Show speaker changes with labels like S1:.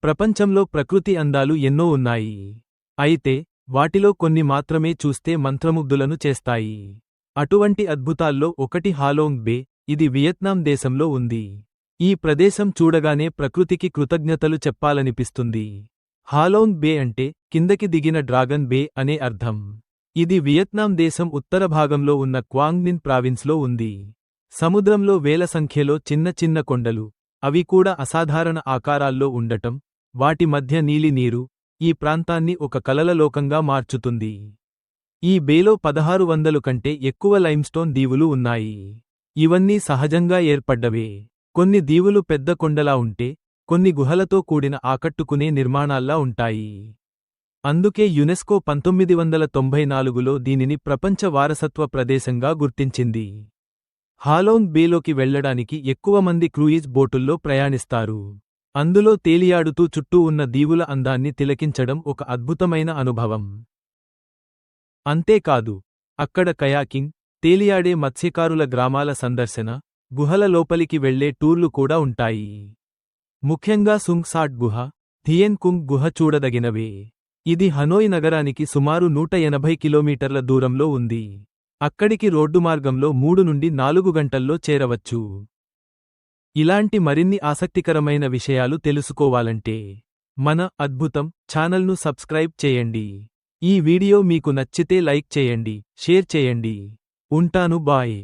S1: ప్రపంచంలో ప్రకృతి అందాలు ఎన్నో ఉన్నాయి. అయితే వాటిలో కొన్ని మాత్రమే చూస్తే మంత్రముగ్ధులను చేస్తాయి. అటువంటి అద్భుతాల్లో ఒకటి హాలోంగ్ బే. ఇది వియత్నాం దేశంలో ఉంది. ఈ ప్రదేశం చూడగానే ప్రకృతికి కృతజ్ఞతలు చెప్పాలనిపిస్తుంది. హాలోంగ్ బే అంటే కిందకి దిగిన డ్రాగన్ బే అనే అర్థం. ఇది వియత్నాం దేశం ఉత్తర భాగంలో ఉన్న క్వాంగ్ నిన్ ప్రావిన్స్లో ఉంది. సముద్రంలో వేల సంఖ్యలో చిన్న చిన్న కొండలు, అవి కూడా అసాధారణ ఆకారాల్లో ఉండటం, వాటి మధ్య నీలి నీరు ఈ ప్రాంతాన్ని ఒక కలలలోకంగా మార్చుతుంది. ఈ బేలో 1600 కంటే ఎక్కువ లైమ్స్టోన్ దీవులు ఉన్నాయి. ఇవన్నీ సహజంగా ఏర్పడ్డవే. కొన్ని దీవులు పెద్ద కొండలా ఉంటే, కొన్ని గుహలతో కూడిన ఆకట్టుకునే నిర్మాణాల్లా ఉంటాయి. అందుకే యునెస్కో 1994లో దీనిని ప్రపంచ వారసత్వ ప్రదేశంగా గుర్తించింది. హాలోంగ్ బేలోకి వెళ్లడానికి ఎక్కువ మంది క్రూయిజ్ బోటుల్లో ప్రయాణిస్తారు. అందులో తేలియాడుతూ చుట్టూ ఉన్న దీవుల అందాన్ని తిలకించడం ఒక అద్భుతమైన అనుభవం. అంతేకాదు, అక్కడ కయాకింగ్, తేలియాడే మత్స్యకారుల గ్రామాల సందర్శన, గుహల లోపలికి వెళ్లే టూర్లు కూడా ఉంటాయి. ముఖ్యంగా సుంగ్ సాట్ గుహ, థియెన్ కుంగ్ గుహ చూడదగినవే. ఇది హనోయ్ నగరానికి సుమారు 180 కిలోమీటర్ల దూరంలో ఉంది. అక్కడికి రోడ్డు మార్గంలో 3 నుండి 4 గంటల్లో చేరవచ్చు. ఇలాంటి మరిన్ని ఆసక్తికరమైన విషయాలు తెలుసుకోవాలంటే మన అద్భుతం ఛానల్ను సబ్స్క్రైబ్ చేయండి. ఈ వీడియో మీకు నచ్చితే లైక్ చేయండి, షేర్ చేయండి. ఉంటాను, బాయ్.